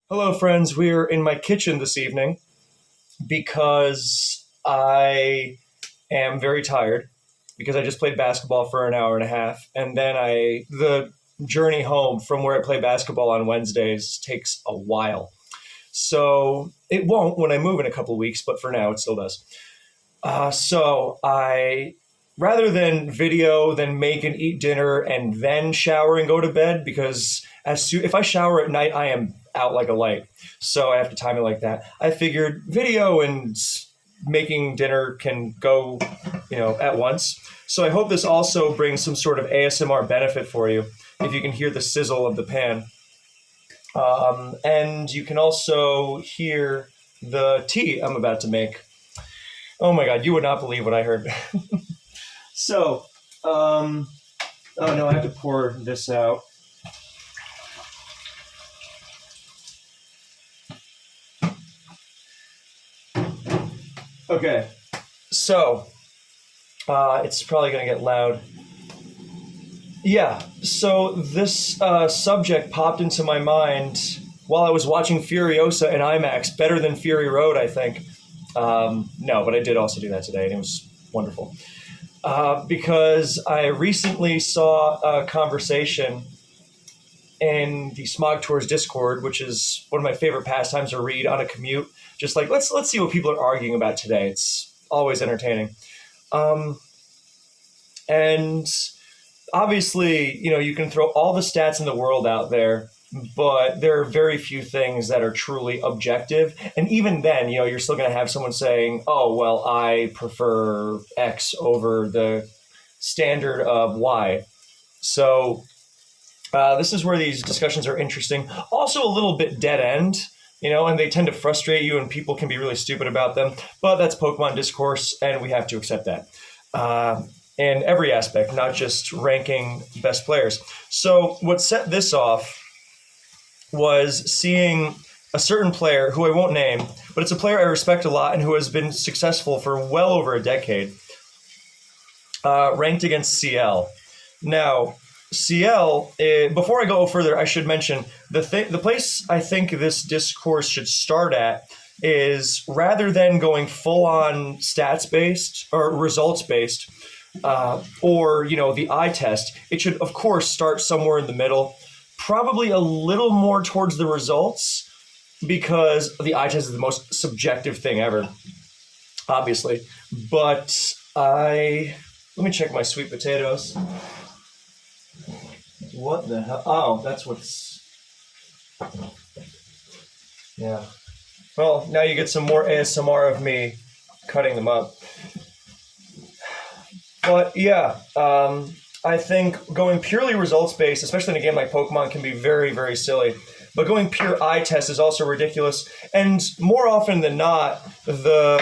Hello, friends. We're in my kitchen this evening because I am very tired because I just played basketball for an hour and a half. And then the journey home from where I play basketball on Wednesdays takes a while. So it won't when I move in a couple of weeks, but for now it still does. Rather than video, then make and eat dinner and then shower and go to bed because if I shower at night, I am out like a light. So I have to time it like that. I figured video and making dinner can go, at once. So I hope this also brings some sort of ASMR benefit for you if you can hear the sizzle of the pan. And you can also hear the tea I'm about to make. Oh my God, you would not believe what I heard. So, oh no, I have to pour this out. Okay, so it's probably going to get loud. Yeah, so this subject popped into my mind while I was watching Furiosa in IMAX, better than Fury Road, I think. No, but I did also do that today, and it was wonderful. Because I recently saw a conversation in the Smog Tours Discord, which is one of my favorite pastimes to read on a commute. Just like let's see what people are arguing about today. It's always entertaining. And obviously, you can throw all the stats in the world out there, but there are very few things that are truly objective. And even then, you're still going to have someone saying, oh, well, I prefer X over the standard of Y. So this is where these discussions are interesting. Also a little bit dead end, and they tend to frustrate you and people can be really stupid about them. But that's Pokemon discourse, and we have to accept that. In every aspect, not just ranking best players. So what set this off was seeing a certain player who I won't name, but it's a player I respect a lot and who has been successful for well over a decade, ranked against CL. Now, CL, before I go further, I should mention the place I think this discourse should start at is rather than going full-on stats-based or results-based, or the eye test, it should, of course, start somewhere in the middle. Probably a little more towards the results because the eye test is the most subjective thing ever, obviously. But let me check my sweet potatoes. What the hell? Oh, that's what's... Yeah. Well, now you get some more ASMR of me cutting them up. But yeah, I think going purely results-based, especially in a game like Pokemon, can be very, very silly. But going pure eye test is also ridiculous. And more often than not, the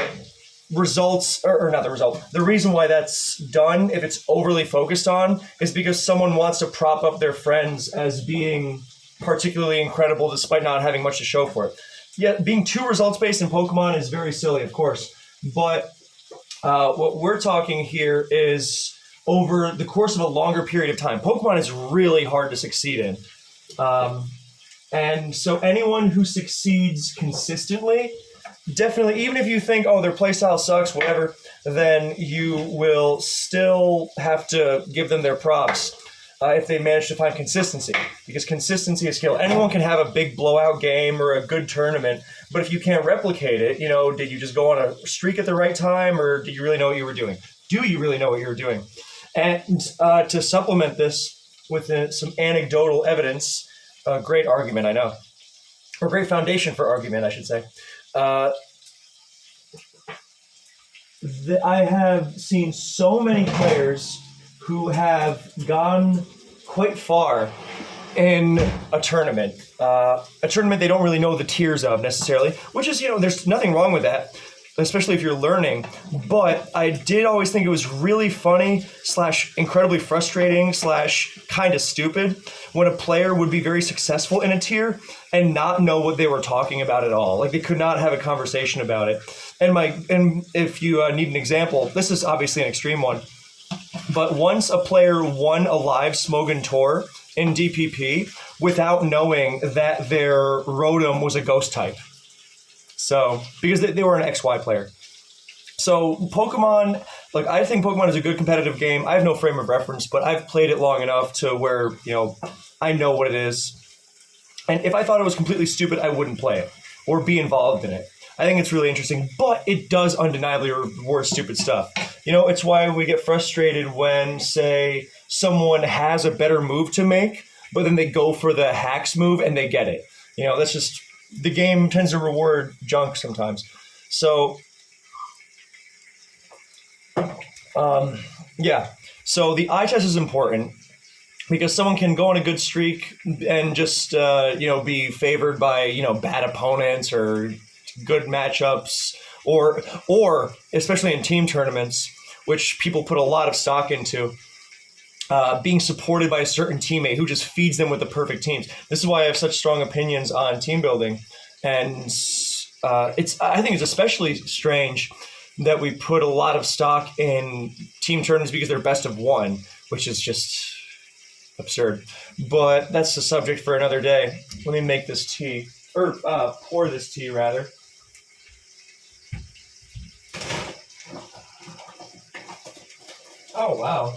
results, or not the result, the reason why that's done, if it's overly focused on, is because someone wants to prop up their friends as being particularly incredible despite not having much to show for it. Yeah, being too results-based in Pokemon is very silly, of course. But what we're talking here is over the course of a longer period of time. Pokemon is really hard to succeed in. And so anyone who succeeds consistently, definitely, even if you think, oh, their playstyle sucks, whatever, then you will still have to give them their props if they manage to find consistency. Because consistency is skill. Anyone can have a big blowout game or a good tournament, but if you can't replicate it, did you just go on a streak at the right time, or did you really know what you were doing? Do you really know what you were doing? And to supplement this with some anecdotal evidence, a great argument, I know, or great foundation for argument, I should say. I have seen so many players who have gone quite far in a tournament they don't really know the tiers of necessarily, which is, there's nothing wrong with that, especially if you're learning. But I did always think it was really funny / incredibly frustrating / kind of stupid when a player would be very successful in a tier and not know what they were talking about at all. Like they could not have a conversation about it. And if you need an example, this is obviously an extreme one, but once a player won a live Smogon tour in DPP without knowing that their Rotom was a ghost type. So, because they were an XY player. So Pokemon, like, I think Pokemon is a good competitive game. I have no frame of reference, but I've played it long enough to where, I know what it is. And if I thought it was completely stupid, I wouldn't play it or be involved in it. I think it's really interesting, but it does undeniably reward stupid stuff. It's why we get frustrated when, say, someone has a better move to make, but then they go for the hacks move and they get it. That's just, the game tends to reward junk sometimes. So, yeah. So the eye test is important because someone can go on a good streak and just, be favored by, bad opponents or good matchups, or especially in team tournaments, which people put a lot of stock into, being supported by a certain teammate who just feeds them with the perfect teams. This is why I have such strong opinions on team building. And I think it's especially strange that we put a lot of stock in team tournaments because they're best of one, which is just absurd. But that's the subject for another day. Let me make this tea, or pour this tea rather. Oh, wow.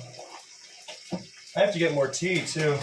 I have to get more tea, too.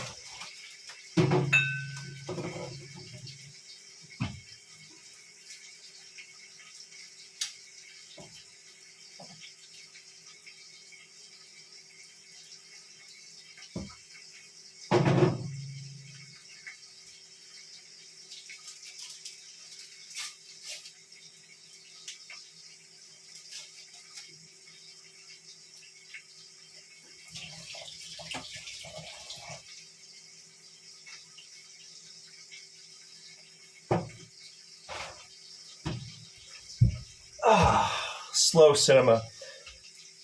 Slow cinema.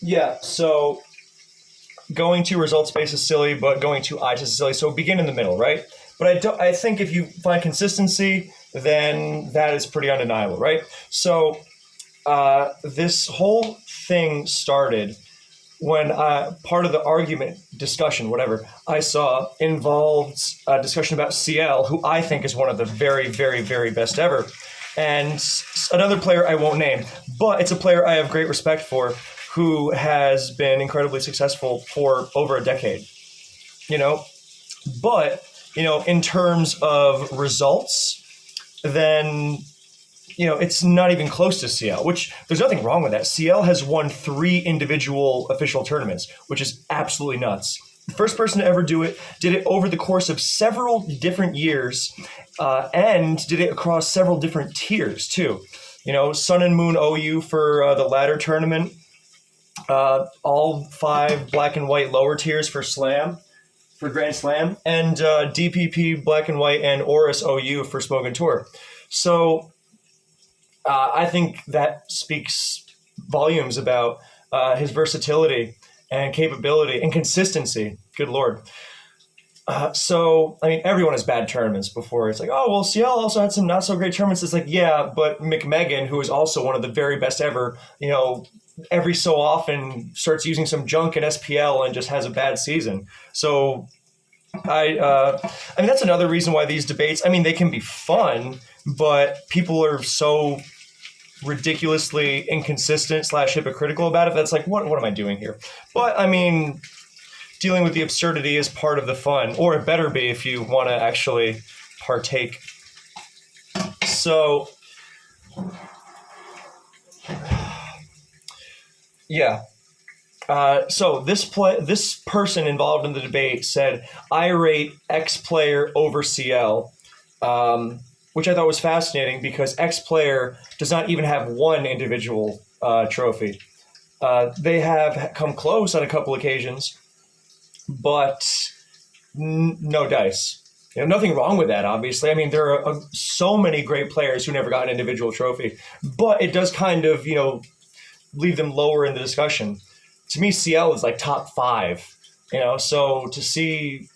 Yeah, so going to results-based is silly, but going to eye test is silly. So begin in the middle, right? But I think if you find consistency, then that is pretty undeniable, right? So this whole thing started when part of the argument, discussion, whatever, I saw involved a discussion about CL, who I think is one of the very, very, very best ever. And another player I won't name, but it's a player I have great respect for, who has been incredibly successful for over a decade. But, in terms of results, then, it's not even close to CL, which there's nothing wrong with that. CL has won 3 individual official tournaments, which is absolutely nuts. The first person to ever do it, did it over the course of several different years, and did it across several different tiers too. Sun and Moon OU for the ladder tournament, all 5 black and white lower tiers for Grand Slam, and DPP black and white and Oris OU for Smoke Tour. So I think that speaks volumes about his versatility and capability and consistency. Good Lord. So, everyone has bad tournaments before. It's like, oh, well, CL also had some not so great tournaments. It's like, yeah, but McMegan, who is also one of the very best ever, every so often starts using some junk in SPL and just has a bad season. So that's another reason why these debates, they can be fun, but people are so ridiculously inconsistent / hypocritical about it. That's like, what am I doing here? But dealing with the absurdity is part of the fun, or it better be if you want to actually partake. So, yeah. So this person involved in the debate said, I rate X player over CL, which I thought was fascinating because X player does not even have one individual trophy. They have come close on a couple occasions, but no dice. Nothing wrong with that, obviously. There are so many great players who never got an individual trophy, but it does kind of, leave them lower in the discussion. To me, CL is like top 5, so to see,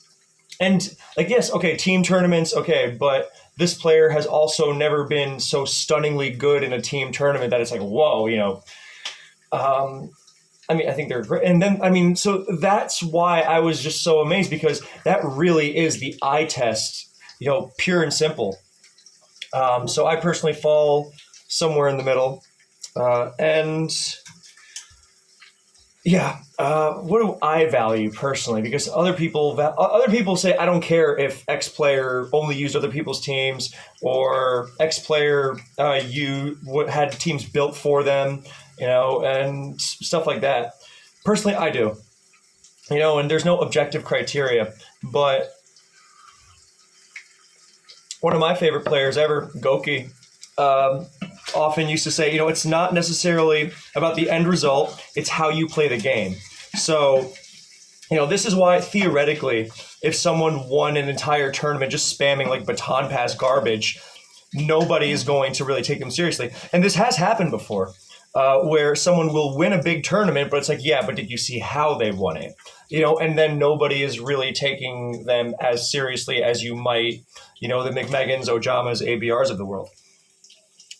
and yes, okay, team tournaments, okay, but this player has also never been so stunningly good in a team tournament that it's like, whoa, I mean, I think they're great. And then, I mean, so that's why I was just so amazed because that really is the eye test, pure and simple. So I personally fall somewhere in the middle. And yeah, what do I value personally? Because other people say I don't care if X player only used other people's teams or X player had teams built for them, and stuff like that. Personally, I do, and there's no objective criteria. But one of my favorite players ever, Goki, often used to say, it's not necessarily about the end result, it's how you play the game. So, this is why theoretically, if someone won an entire tournament just spamming like baton pass garbage, nobody is going to really take them seriously. And this has happened before, where someone will win a big tournament, but it's like, yeah, but did you see how they won it? And then nobody is really taking them as seriously as you might, the McMegans, Ojamas, ABRs of the world.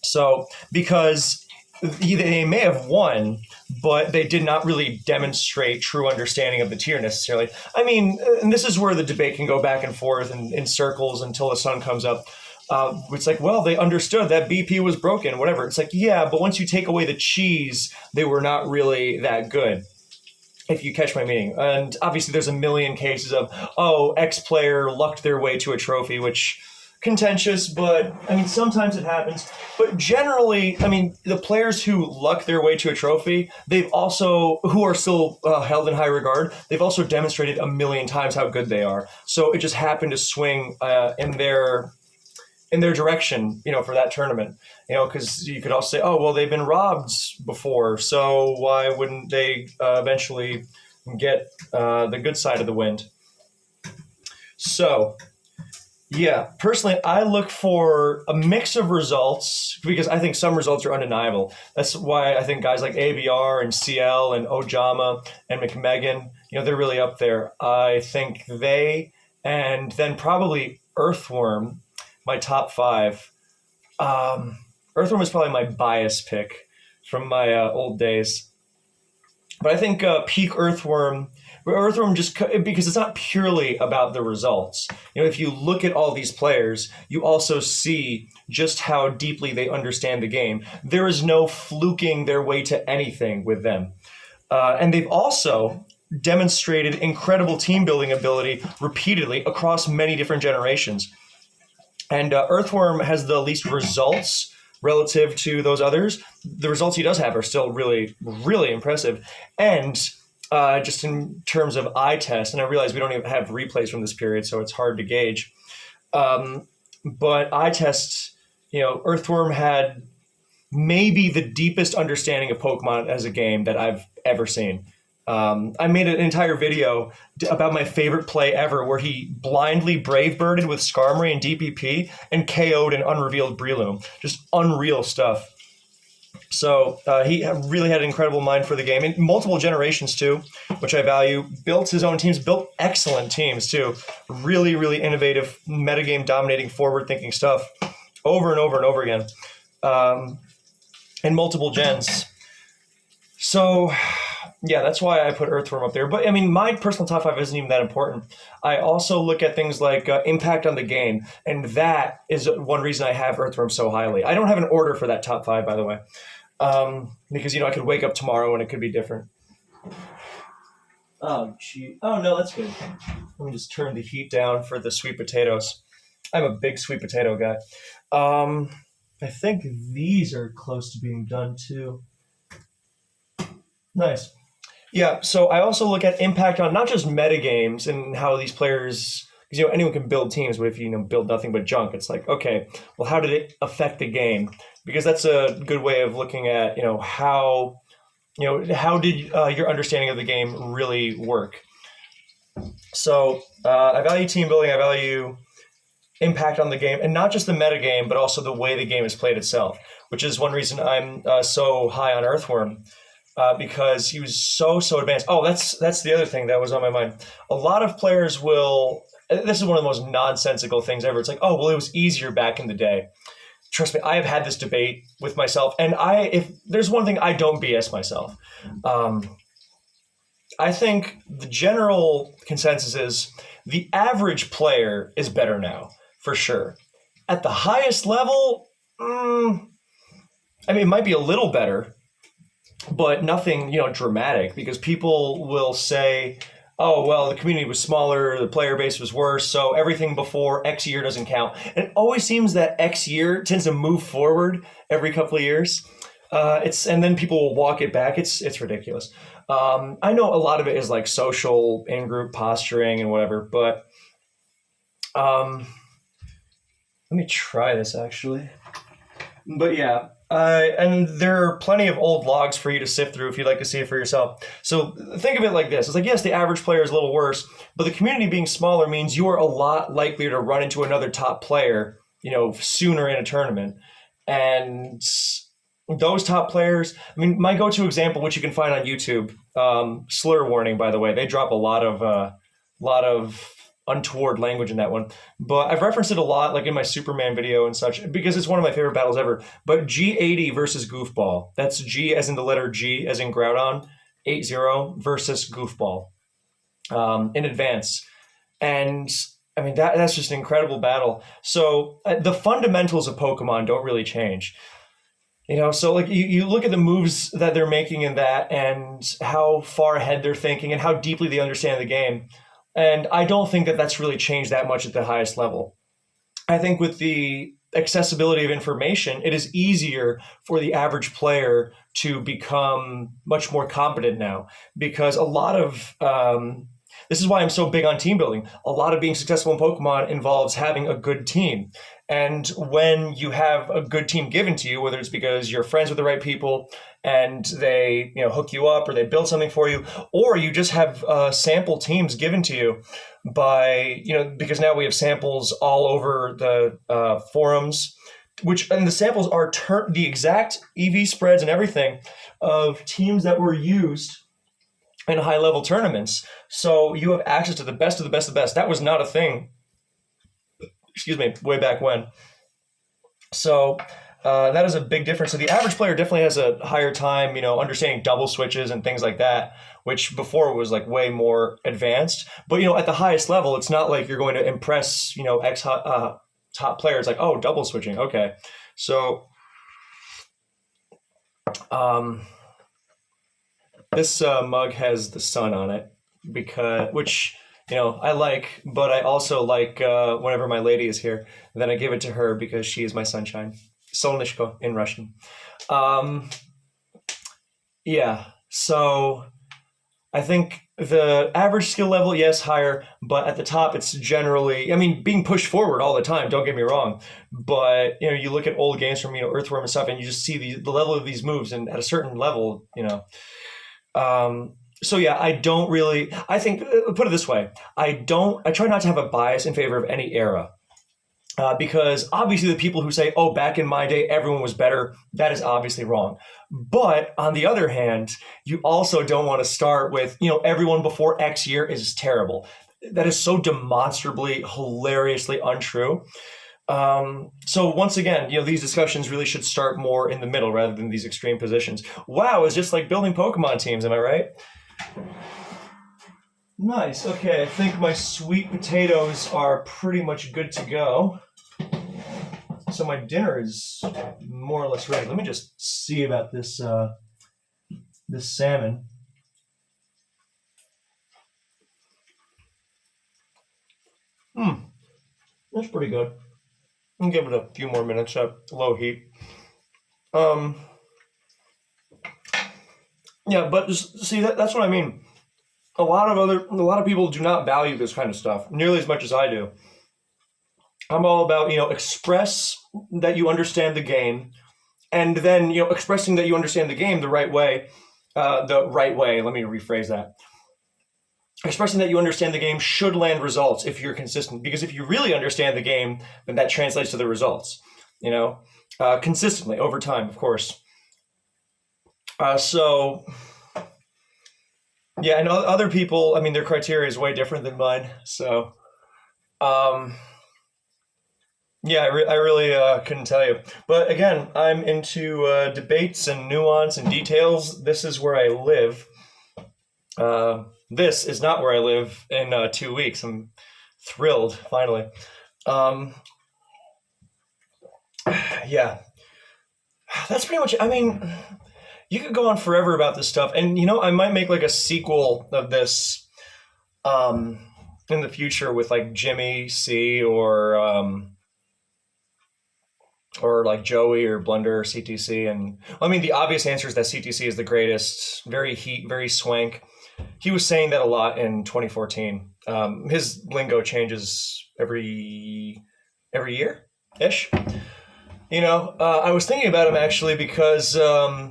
So because they may have won, but they did not really demonstrate true understanding of the tier necessarily. I mean, and this is where the debate can go back and forth and in circles until the sun comes up. It's like, well, they understood that BP was broken, whatever. It's like, yeah, but once you take away the cheese, they were not really that good, if you catch my meaning. And obviously there's a million cases of, X player lucked their way to a trophy, which contentious, but I mean, sometimes it happens. But generally, I mean, the players who luck their way to a trophy, who are still held in high regard, they've also demonstrated a million times how good they are. So it just happened to swing in their direction, for that tournament, because you could also say, oh, well, they've been robbed before, so why wouldn't they eventually get the good side of the wind? So, yeah, personally, I look for a mix of results because I think some results are undeniable. That's why I think guys like ABR and CL and Ojama and McMegan, they're really up there. I think they, and then probably Earthworm, my top five. Earthworm is probably my bias pick from my old days. But I think peak Earthworm just because it's not purely about the results. If you look at all these players, you also see just how deeply they understand the game. There is no fluking their way to anything with them. And they've also demonstrated incredible team building ability repeatedly across many different generations. And Earthworm has the least results relative to those others. The results he does have are still really, really impressive. And just in terms of eye test, and I realize we don't even have replays from this period, so it's hard to gauge. But eye test, Earthworm had maybe the deepest understanding of Pokemon as a game that I've ever seen. I made an entire video about my favorite play ever where he blindly Brave Birded with Skarmory and DPP and KO'd an unrevealed Breloom. Just unreal stuff. So he really had an incredible mind for the game. In multiple generations too, which I value. Built his own teams, built excellent teams too. Really, really innovative, metagame dominating, forward-thinking stuff over and over and over again. In multiple gens. So... yeah, that's why I put Earthworm up there. But I mean, my personal top five isn't even that important. I also look at things like impact on the game. And that is one reason I have Earthworm so highly. I don't have an order for that top five, by the way. Because, I could wake up tomorrow and it could be different. Oh, gee. Oh, no, that's good. Let me just turn the heat down for the sweet potatoes. I'm a big sweet potato guy. I think these are close to being done, too. Nice. Yeah, so I also look at impact on not just metagames and how these players, because anyone can build teams, but if you build nothing but junk, it's like, okay, well, how did it affect the game? Because that's a good way of looking at how did your understanding of the game really work? So I value team building, I value impact on the game, and not just the metagame, but also the way the game is played itself, which is one reason I'm so high on Earthworm. Because he was so advanced. Oh, that's the other thing that was on my mind. A lot of players will. This is one of the most nonsensical things ever. It's like, oh, well, it was easier back in the day. Trust me, I have had this debate with myself, and if there's one thing, I don't BS myself. I think the general consensus is the average player is better now, for sure. At the highest level, I mean, it might be a little better, but nothing, dramatic, because people will say, oh, well, the community was smaller, the player base was worse, so everything before X year doesn't count. And it always seems that X year tends to move forward every couple of years. And then people will walk it back. It's ridiculous. I know a lot of it is like social in-group posturing and whatever, but let me try this actually. But yeah, and there are plenty of old logs for you to sift through if you'd like to see it for yourself. So think of it like this. It's like, yes, the average player is a little worse, but the community being smaller means you are a lot likelier to run into another top player, sooner in a tournament. And those top players, I mean, my go-to example, which you can find on YouTube, slur warning, by the way, they drop a lot of untoward language in that one, but I've referenced it a lot, like in my Superman video and such, because it's one of my favorite battles ever. But G80 versus Goofball. That's G as in the letter G as in Groudon, 8-0 versus Goofball in advance. And I mean, that's just an incredible battle. So the fundamentals of Pokemon don't really change. So like you look at the moves that they're making in that and how far ahead they're thinking and how deeply they understand the game. And I don't think that that's really changed that much at the highest level. I think with the accessibility of information, it is easier for the average player to become much more competent now, because a lot of this is why I'm so big on team building. A lot of being successful in Pokemon involves having a good team. And when you have a good team given to you, whether it's because you're friends with the right people and they hook you up, or they build something for you, or you just have sample teams given to you by, because now we have samples all over the forums, and the samples are the exact EV spreads and everything of teams that were used in high level tournaments. So you have access to the best of the best of the best. That was not a thing, way back when. So that is a big difference. So the average player definitely has a higher time, understanding double switches and things like that, which before was like way more advanced. But, at the highest level, it's not like you're going to impress, top players like, oh, double switching. Okay. So this mug has the sun on it, which I like, but I also like whenever my lady is here, then I give it to her because she is my sunshine. Solnishko in Russian. Yeah, so I think the average skill level, yes, higher, but at the top, it's generally, being pushed forward all the time, don't get me wrong. But, you look at old games from, Earthworm and stuff, and you just see the level of these moves, and at a certain level, so yeah, I think, put it this way, I try not to have a bias in favor of any era. Because obviously the people who say, oh, back in my day, everyone was better, that is obviously wrong. But on the other hand, you also don't want to start with, everyone before X year is terrible. That is so demonstrably, hilariously untrue. So once again, these discussions really should start more in the middle rather than these extreme positions. Wow, it's just like building Pokemon teams, am I right? Nice. Okay, I think my sweet potatoes are pretty much good to go. So my dinner is more or less ready. Let me just see about this this salmon. That's pretty good. I'll give it a few more minutes at low heat. Yeah, but just see that's what I mean. A lot of people do not value this kind of stuff nearly as much as I do. I'm all about, express that you understand the game, and then, expressing that you understand the game the right way. Let me rephrase that. Expressing that you understand the game should land results if you're consistent, because if you really understand the game, then that translates to the results, consistently over time, of course. So yeah, and other people, their criteria is way different than mine. So, yeah, I really couldn't tell you. But again, I'm into debates and nuance and details. This is where I live. this is not where I live in 2 weeks. I'm thrilled, finally. Um, yeah, that's pretty much. I mean, you could go on forever about this stuff, and I might make like a sequel of this um, in the future with like Jimmy C or like Joey or Blunder or CTC. And I mean, the obvious answer is that CTC is the greatest. Very heat, very swank. He was saying that a lot in 2014. His lingo changes every year ish. I was thinking about him actually because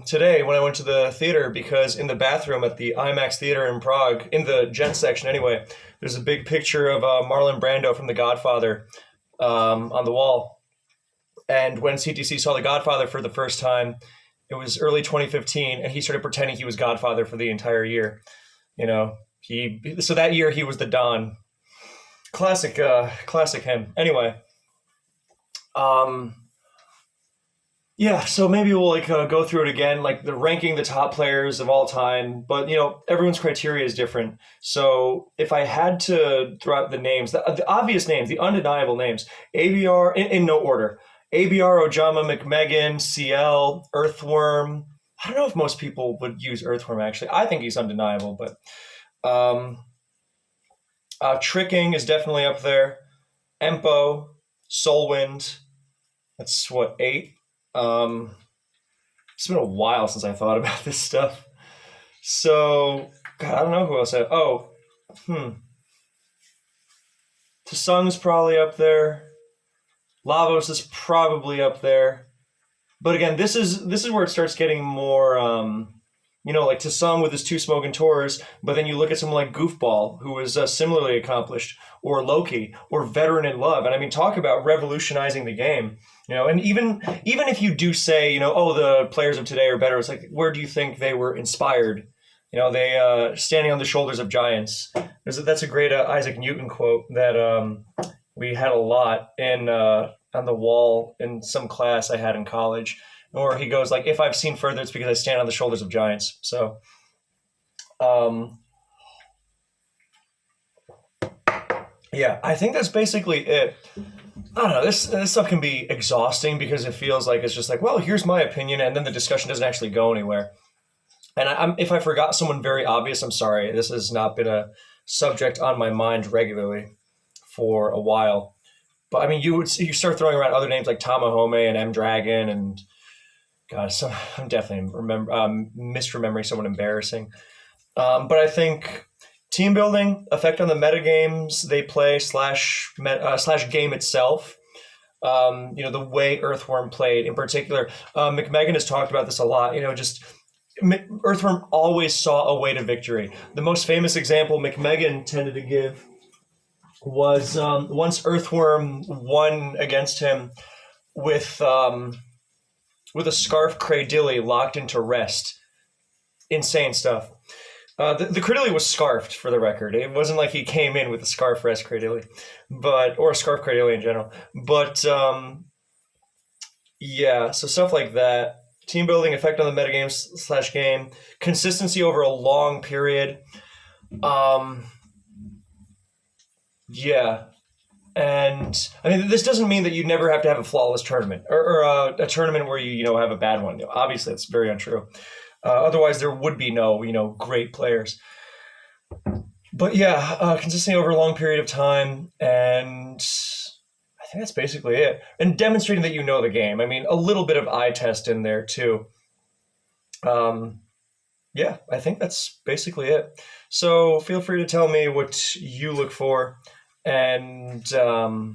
today when I went to the theater, because in the bathroom at the IMAX theater in Prague, in the gent section anyway, there's a big picture of Marlon Brando from The Godfather on the wall. And when CTC saw The Godfather for the first time, it was early 2015, and he started pretending he was Godfather for the entire year. So that year he was the Don. Classic him. Anyway, yeah, so maybe we'll go through it again, like the ranking the top players of all time. But everyone's criteria is different. So if I had to throw out the names, the obvious names, the undeniable names, ABR in no order: ABR, Ojama, McMegan, CL, Earthworm. I don't know if most people would use Earthworm actually. I think he's undeniable, but Tricking is definitely up there. Empo, Soulwind. That's what, 8. It's been a while since I thought about this stuff. So, God, I don't know who else. Tsung's probably up there. Lavos is probably up there. But again, this is where it starts getting more, like Tsung with his 2 Smoking Tours, but then you look at someone like Goofball, who is similarly accomplished, or Loki, or Veteran in Love. And I mean, talk about revolutionizing the game. And even if you do say, the players of today are better, it's like, where do you think they were inspired? They standing on the shoulders of giants. That's a great Isaac Newton quote that we had a lot on the wall in some class I had in college. Or he goes like, if I've seen further, it's because I stand on the shoulders of giants. So, yeah, I think that's basically it. I don't know. This stuff can be exhausting because it feels like it's just like, well, here's my opinion, and then the discussion doesn't actually go anywhere. And if I forgot someone very obvious, I'm sorry. This has not been a subject on my mind regularly for a while. But I mean, you start throwing around other names like Tamahome and M Dragon and God, so I'm definitely misremembering someone embarrassing. But I think team building, effect on the metagames they play slash game itself. The way Earthworm played in particular. McMegan has talked about this a lot. Earthworm always saw a way to victory. The most famous example McMegan tended to give was once Earthworm won against him with a Scarf Cradilly locked into rest. Insane stuff. The Cradilly was scarfed, for the record. It wasn't like he came in with a Scarf Rest Cradilly, or a Scarf Cradilly in general. But, yeah, so stuff like that. Team building, effect on the metagame / game. Consistency over a long period. Yeah. And I mean, this doesn't mean that you never have to have a flawless tournament or a tournament where you have a bad one. Obviously, that's very untrue. Otherwise, there would be no great players. But yeah, consistency over a long period of time, and I think that's basically it. And demonstrating that you know the game. I mean, a little bit of eye test in there too. Yeah, I think that's basically it. So feel free to tell me what you look for. And my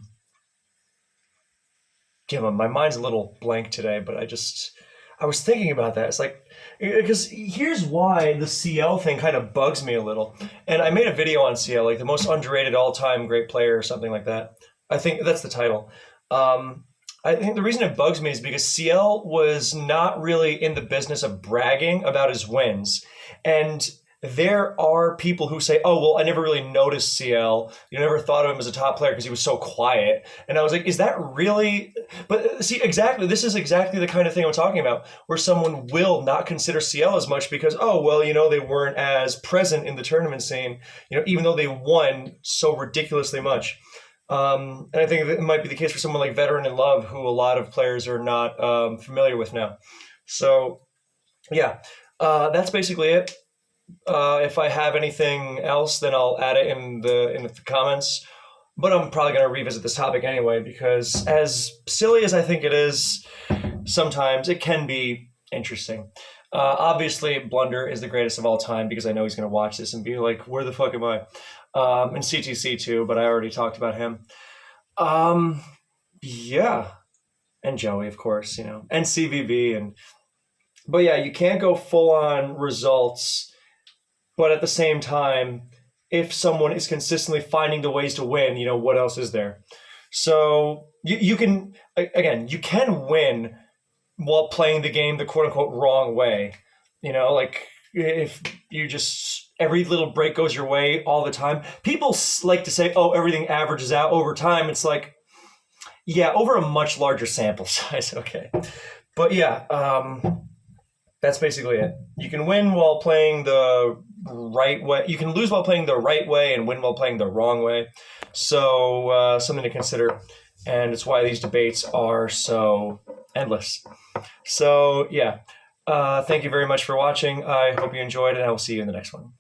mind's a little blank today, but I was thinking about that. It's like, because here's why the CL thing kind of bugs me a little. And I made a video on CL, like the most underrated all-time great player or something like that. I think that's the title. I think the reason it bugs me is because CL was not really in the business of bragging about his wins. And there are people who say, "Oh, well, I never really noticed CL. You never thought of him as a top player because he was so quiet." And I was like, "Is that really?" But see, exactly, this is exactly the kind of thing I'm talking about, where someone will not consider CL as much because, oh, well, they weren't as present in the tournament scene, even though they won so ridiculously much. And I think it might be the case for someone like Veteran and Love, who a lot of players are not familiar with now. So, yeah, that's basically it. If I have anything else, then I'll add it in the comments. But I'm probably going to revisit this topic anyway because, as silly as I think it is, sometimes it can be interesting. Obviously, Blunder is the greatest of all time because I know he's going to watch this and be like, "Where the fuck am I?" And CTC too, but I already talked about him. Yeah, and Joey, of course, and CVB, but yeah, you can't go full on results. But at the same time, if someone is consistently finding the ways to win, what else is there? So you can, again, you can win while playing the game the quote unquote wrong way. Like if you just, every little break goes your way all the time. People like to say, oh, everything averages out over time. It's like, yeah, over a much larger sample size. Okay. But yeah, that's basically it. You can win while playing the right way. You can lose while playing the right way and win while playing the wrong way. So something to consider. And it's why these debates are so endless. So yeah, thank you very much for watching. I hope you enjoyed, and I will see you in the next one.